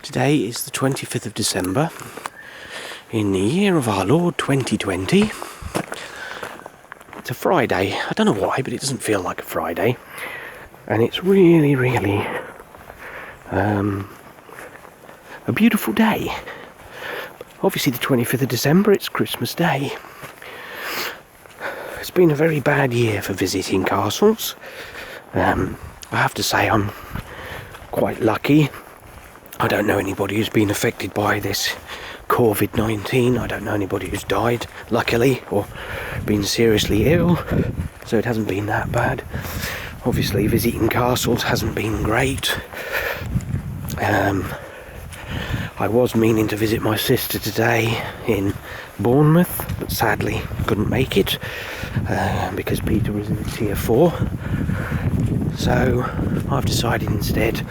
Today is the 25th of December in the year of our Lord 2020. It's a Friday. I don't know why, but it doesn't feel like a Friday. And it's really a beautiful day. Obviously the 25th of December, it's Christmas Day. It's been a very bad year for visiting castles. I have to say I'm quite lucky. I don't know anybody who's been affected by this COVID-19. I don't know anybody who's died, luckily, or been seriously ill. So it hasn't been that bad. Obviously visiting castles hasn't been great. I was meaning to visit my sister today in Bournemouth, but sadly couldn't make it because Peter was in Tier 4. So I've decided instead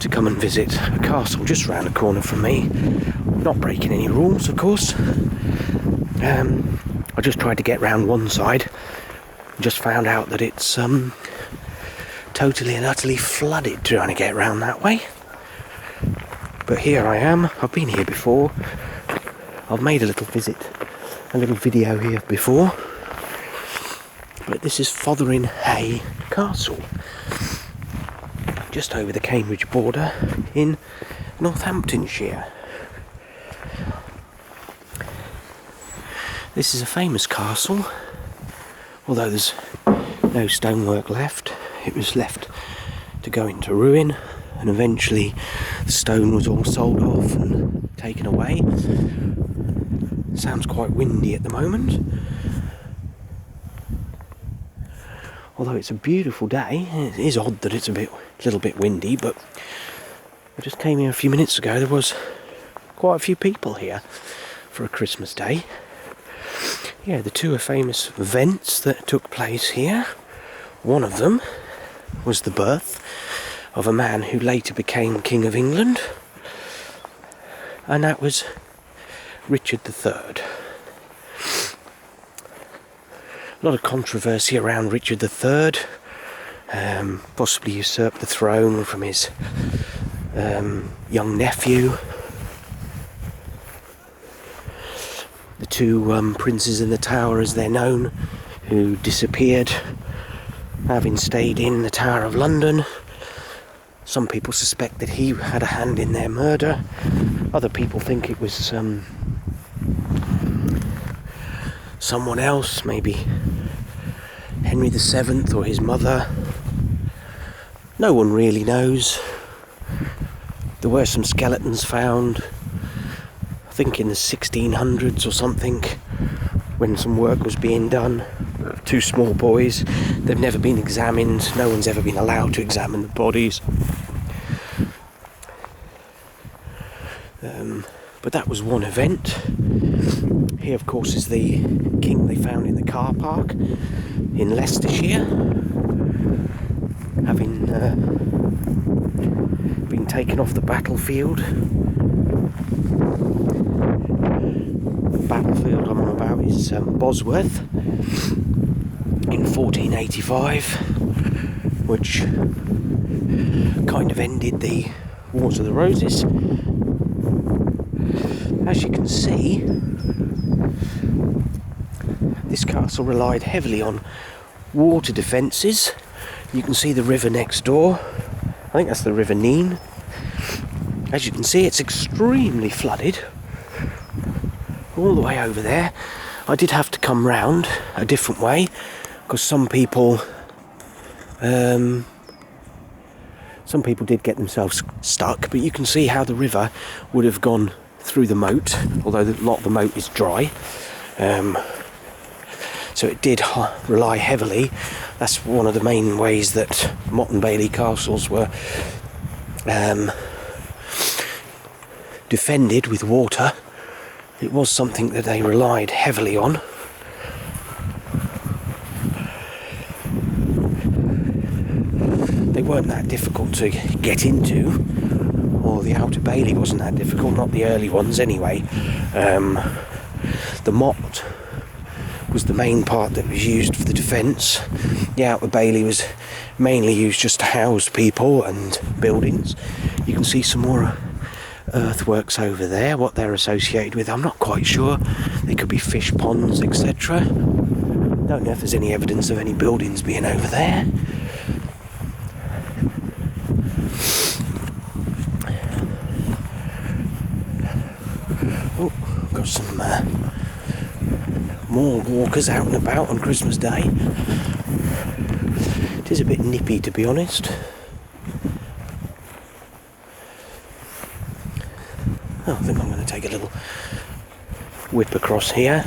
to come and visit a castle just round the corner from me. Not breaking any rules, of course. I just tried to get round one side. Just found out that it's totally and utterly flooded trying to get round that way. But here I am. I've been here before. I've made a little video here before. But this is Fotheringhay Castle, just over the Cambridge border in Northamptonshire. This is a famous castle, although there's no stonework left. It was left to go into ruin, and eventually the stone was all sold off and taken away. Sounds quite windy at the moment. Although it's a beautiful day. It is odd that it's a little bit windy, but I just came here a few minutes ago. There was quite a few people here for a Christmas day. Yeah, the two famous events that took place here. One of them was the birth of a man who later became King of England, and that was Richard III. A lot of controversy around Richard III, possibly usurped the throne from his young nephew. The two princes in the Tower, as they're known, who disappeared, having stayed in the Tower of London. Some people suspect that he had a hand in their murder. Other people think it was someone else, maybe Henry VII or his mother. No one really knows. There were some skeletons found, I think in the 1600s or something, when some work was being done. Two small boys. They've never been examined. No one's ever been allowed to examine the bodies. But that was one event. Here, of course, is the king they found in the car park in Leicestershire, having been taken off the battlefield. The battlefield I'm on about is Bosworth in 1485, which kind of ended the Wars of the Roses. As you can see, this castle relied heavily on water defences. You can see the river next door. I think that's the River Nene. As you can see, it's extremely flooded all the way over there. I did have to come round a different way because some people did get themselves stuck, but you can see how the river would have gone through the moat, although a lot of the moat is dry. So it did rely heavily. That's one of the main ways that Motte and Bailey castles were defended with water. It was something that they relied heavily on. They weren't that difficult to get into, or the Outer Bailey wasn't that difficult, not the early ones anyway. The motte was the main part that was used for the defence. The Outer Bailey was mainly used just to house people and buildings. You can see some more earthworks over there, what they're associated with, I'm not quite sure. They could be fish ponds, etc. Don't know if there's any evidence of any buildings being over there. Oh, got some more walkers out and about on Christmas Day. It is a bit nippy, to be honest. Oh, I think I'm going to take a little whip across here.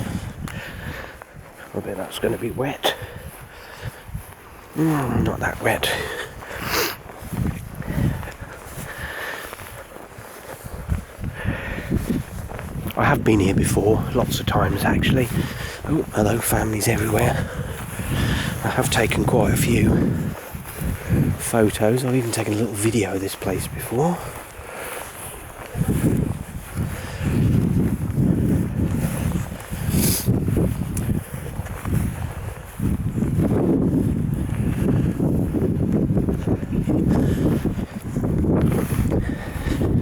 I bet that's going to be wet. Not that wet. I have been here before, lots of times actually. Oh, hello, families everywhere. I have taken quite a few photos. I've even taken a little video of this place before.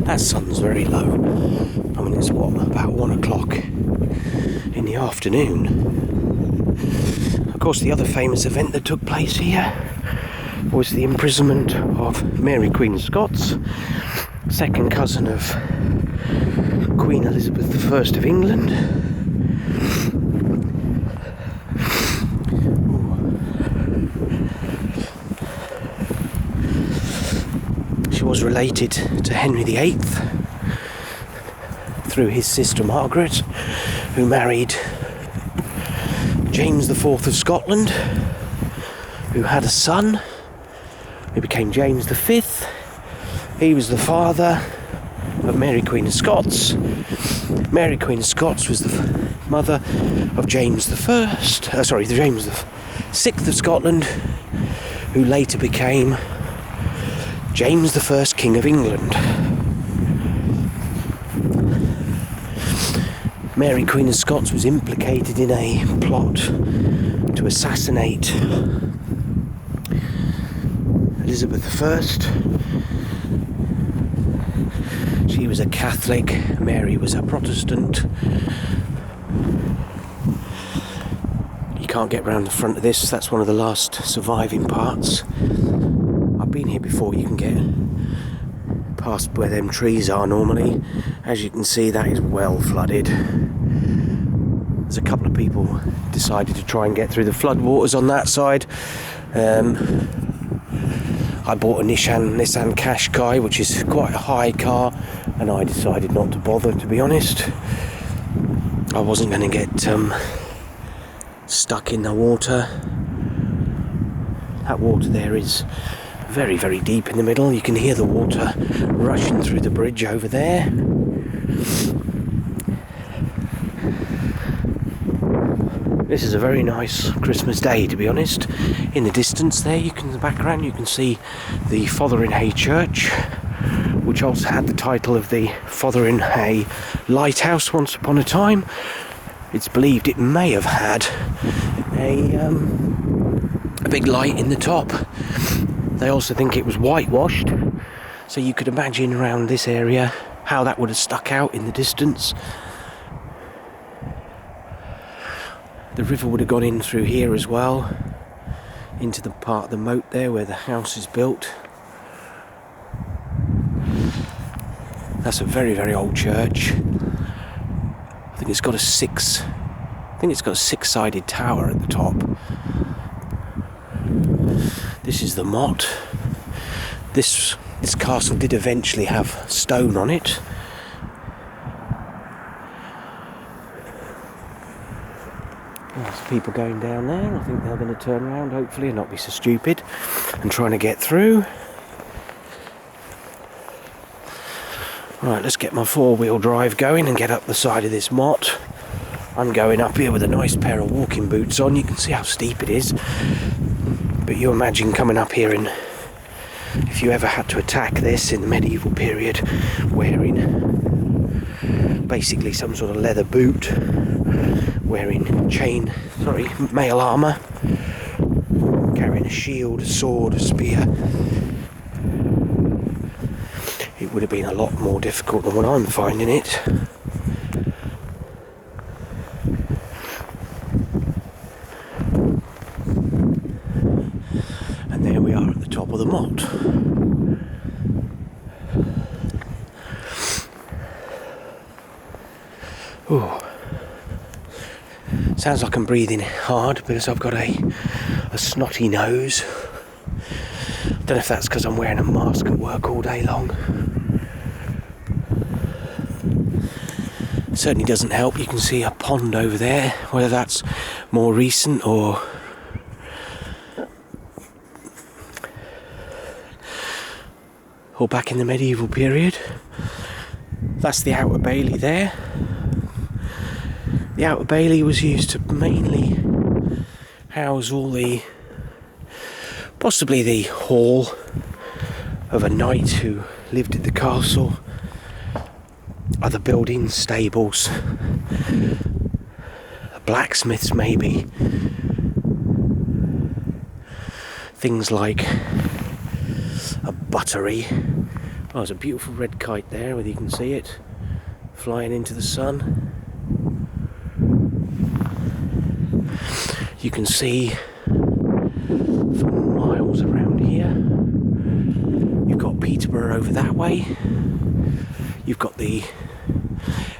That sun's very low. I mean, it's about 1 o'clock in the afternoon. Of course, the other famous event that took place here was the imprisonment of Mary Queen of Scots, second cousin of Queen Elizabeth I of England. She was related to Henry VIII through his sister Margaret, who married James IV of Scotland, who had a son who became James V. He was the father of Mary Queen of Scots. Mary Queen of Scots was the mother of James James VI of Scotland, who later became James I, King of England. Mary Queen of Scots was implicated in a plot to assassinate Elizabeth I. She was a Catholic, Mary was a Protestant. You can't get round the front of this, that's one of the last surviving parts. I've been here before, you can get past where them trees are normally. As you can see, that is well flooded. There's a couple of people decided to try and get through the floodwaters on that side. I bought a Nissan Qashqai, which is quite a high car, and I decided not to bother, to be honest. I wasn't going to get stuck in the water. That water there is very, very deep in the middle. You can hear the water rushing through the bridge over there. This is a very nice Christmas day, to be honest. In the distance there, in the background, you can see the Fotheringhay church, which also had the title of the Fotheringhay Lighthouse once upon a time. It's believed it may have had a big light in the top. They also think it was whitewashed, so you could imagine around this area how that would have stuck out in the distance. The river would have gone in through here as well, into the part of the moat there where the house is built. That's a very, very old church. I think it's got a six-sided tower at the top. This is the motte. This castle did eventually have stone on it. There's people going down there. I think they're going to turn around, hopefully, and not be so stupid and trying to get through. Right, let's get my four-wheel drive going and get up the side of this motte. I'm going up here with a nice pair of walking boots on. You can see how steep it is. But you imagine coming up here, and if you ever had to attack this in the medieval period, wearing basically some sort of leather boot, wearing mail armour, carrying a shield, a sword, a spear. It it would have been a lot more difficult than what I'm finding it. And there we are at the top of the motte. Ooh. Sounds like I'm breathing hard because I've got a snotty nose. Don't know if that's because I'm wearing a mask at work all day long. Certainly doesn't help. You can see a pond over there, whether that's more recent or back in the medieval period. That's the Outer Bailey there. The Outer Bailey was used to mainly house all the, possibly the hall of a knight who lived at the castle, other buildings, stables, blacksmiths maybe, things like a buttery. Oh, there's a beautiful red kite there, whether you can see it, flying into the sun. You can see for miles around here. You've got Peterborough over that way. You've got the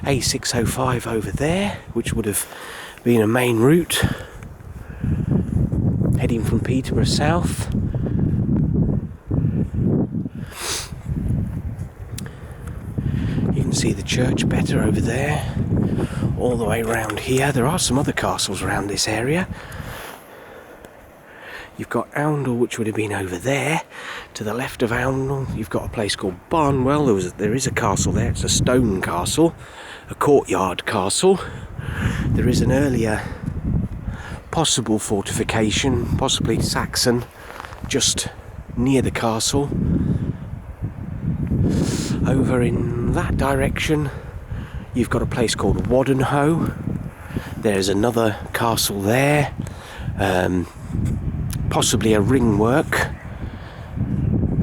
A605 over there, which would have been a main route heading from Peterborough south. You can see the church better over there. All the way around here. There are some other castles around this area. You've got Oundle, which would have been over there. To the left of Oundle, you've got a place called Barnwell. There is a castle there. It's a stone castle, a courtyard castle. There is an earlier possible fortification, possibly Saxon, just near the castle. Over in that direction, you've got a place called Fotheringhay. There's another castle there, possibly a ringwork.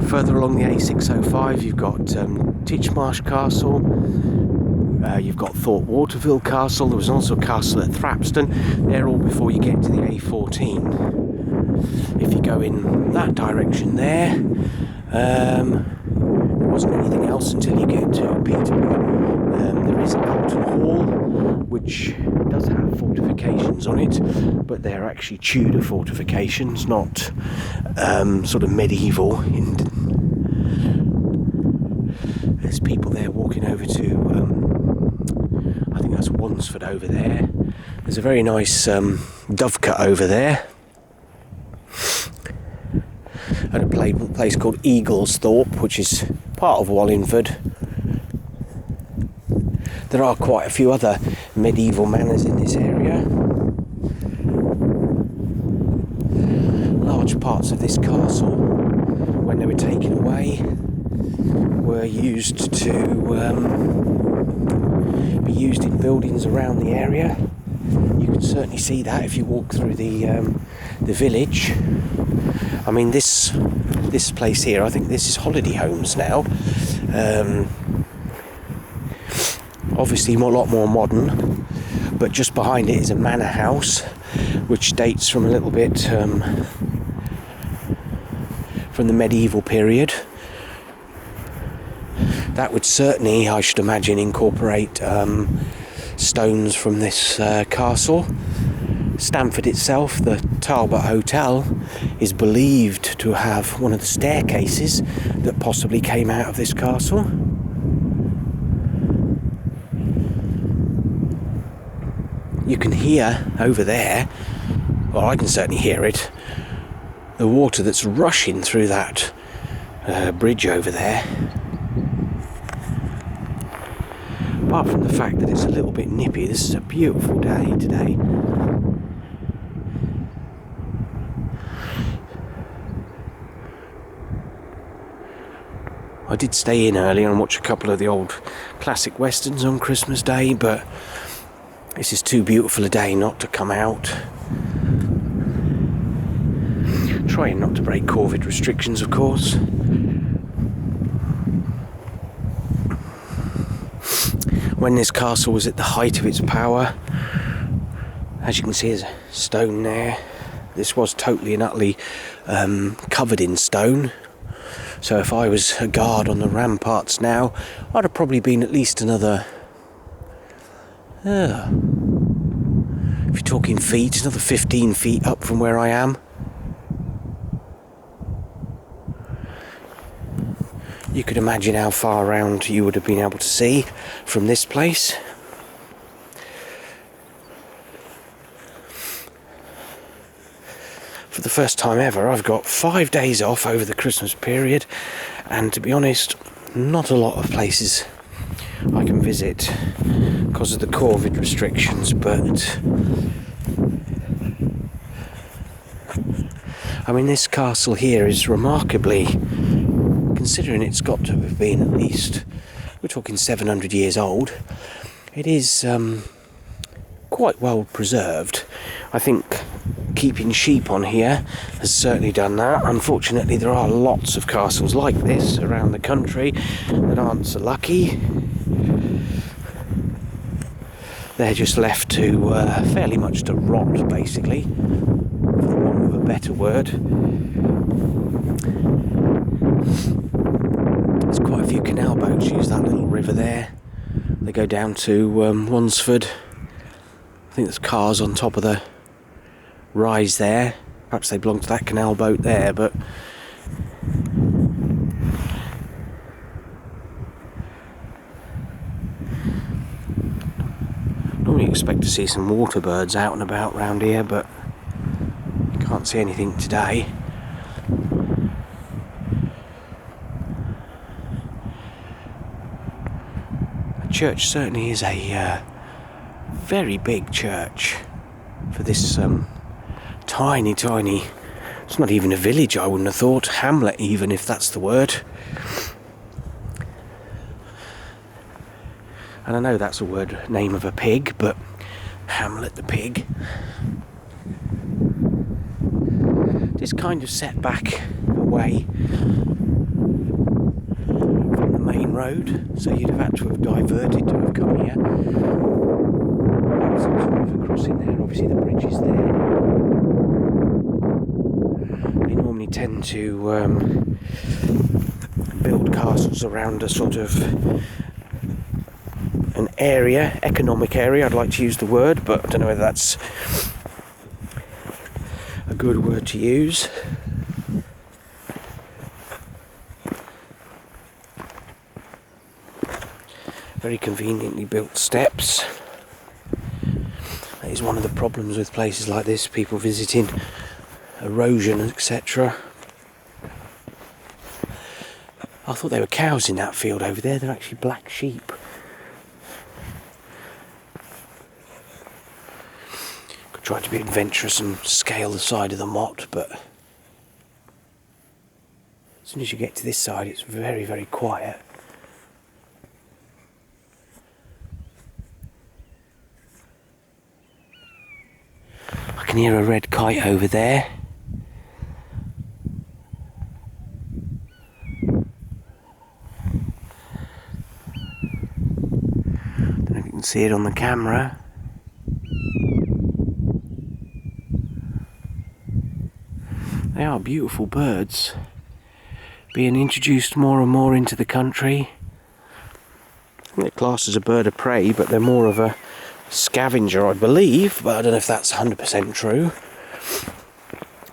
Further along the A605, you've got Titchmarsh Castle. You've got Thorpe Waterville Castle. There was also a castle at Thrapston. They're all before you get to the A14. If you go in that direction there, there wasn't anything else until you get to Peterborough. There is Alton Hall, which does have fortifications on it, but they're actually Tudor fortifications, not sort of medieval. There's people there walking over to, I think that's Wansford over there. There's a very nice dovecote over there. At a place called Eaglesthorpe, which is part of Wallingford. There are quite a few other medieval manors in this area. Large parts of this castle, when they were taken away, were used to be used in buildings around the area. You can certainly see that if you walk through the village. I mean, this place here, I think this is holiday homes now. Obviously a lot more modern, but just behind it is a manor house, which dates from a little bit from the medieval period. That would certainly, I should imagine, incorporate stones from this castle. Stamford itself, the Talbot Hotel, is believed to have one of the staircases that possibly came out of this castle. You can hear over there, well, I can certainly hear it, the water that's rushing through that bridge over there. Apart from the fact that it's a little bit nippy, this is a beautiful day today. I did stay in early and watch a couple of the old classic westerns on Christmas Day, but this is too beautiful a day not to come out. Trying not to break COVID restrictions, of course. when this castle was at the height of its power. As you can see, there's a stone there. This was totally and utterly covered in stone. So if I was a guard on the ramparts now, I'd have probably been at least another... if you're talking feet, another 15 feet up from where I am. You could imagine how far around you would have been able to see from this place. For the first time ever, I've got 5 days off over the Christmas period, and to be honest, not a lot of places I can visit because of the COVID restrictions, but I mean, this castle here is remarkably, considering it's got to have been at least, we're talking 700 years old, it is quite well preserved. I think keeping sheep on here has certainly done that. Unfortunately, there are lots of castles like this around the country that aren't so lucky. They're just left to fairly much to rot, basically, for the want of a better word. There's quite a few canal boats use that little river there. They go down to Wansford. I think there's cars on top of the rise there. Perhaps they belong to that canal boat there, but normally expect to see some water birds out and about round here, but can't see anything today. The church certainly is a very big church for this tiny, it's not even a village, I wouldn't have thought, hamlet even, if that's the word. And I know that's a word, name of a pig, but Hamlet the pig. It's kind of set back away from the main road, so you'd have had to have diverted to have come here. Perhaps some sort of a crossing there, obviously the bridge is there. They normally tend to build castles around a sort of an area, economic area, I'd like to use the word, but I don't know whether that's a good word to use. Very conveniently built steps. That is one of the problems with places like this, people visiting, erosion, etc. I thought they were cows in that field over there, they're actually black sheep. Could try to be adventurous and scale the side of the motte, but as soon as you get to this side it's very, very quiet. I can hear a red kite over there. Don't know if you can see it on the camera. They are beautiful birds, being introduced more and more into the country. I think they're classed as a bird of prey, but they're more of a scavenger, I believe, but I don't know if that's 100% true,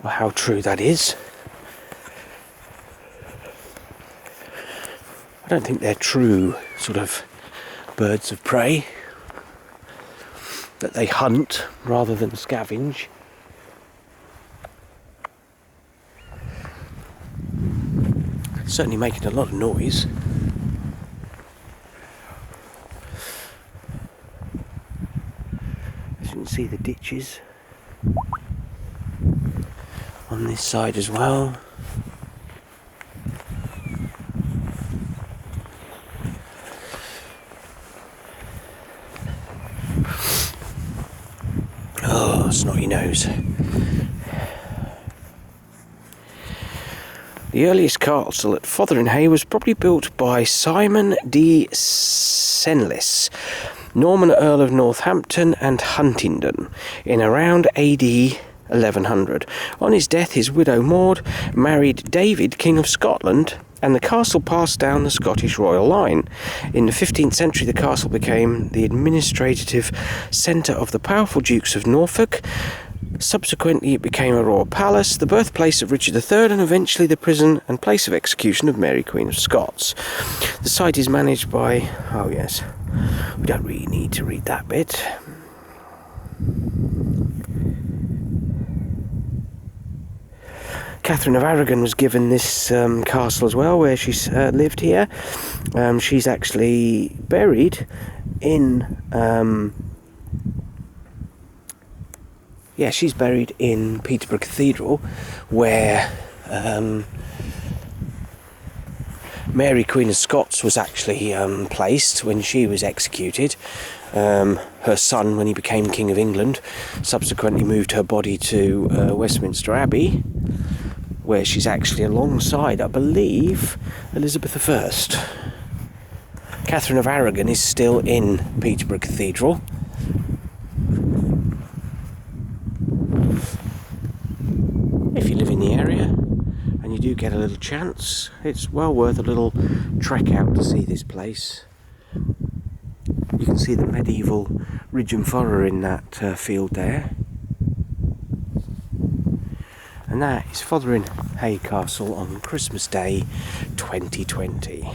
or how true that is. I don't think they're true sort of birds of prey, that they hunt rather than scavenge. Certainly making a lot of noise. As you can see, the ditches on this side as well. Oh, snotty nose. The earliest castle at Fotheringhay was probably built by Simon de Senlis, Norman Earl of Northampton and Huntingdon, in around AD 1100. On his death, his widow Maud married David, King of Scotland, and the castle passed down the Scottish royal line. In the 15th century, the castle became the administrative centre of the powerful Dukes of Norfolk. Subsequently, it became a royal palace, the birthplace of Richard III, and eventually the prison and place of execution of Mary, Queen of Scots. The site is managed by... oh yes, we don't really need to read that bit. Catherine of Aragon was given this castle as well, where she's lived here. She's actually buried in... she's buried in Peterborough Cathedral, where Mary, Queen of Scots, was actually placed when she was executed. Her son, when he became King of England, subsequently moved her body to Westminster Abbey, where she's actually alongside, I believe, Elizabeth I. Catherine of Aragon is still in Peterborough Cathedral. If you live in the area and you do get a little chance, it's well worth a little trek out to see this place. You can see the medieval ridge and furrow in that field there. And that is Fotheringhay Castle on Christmas Day 2020.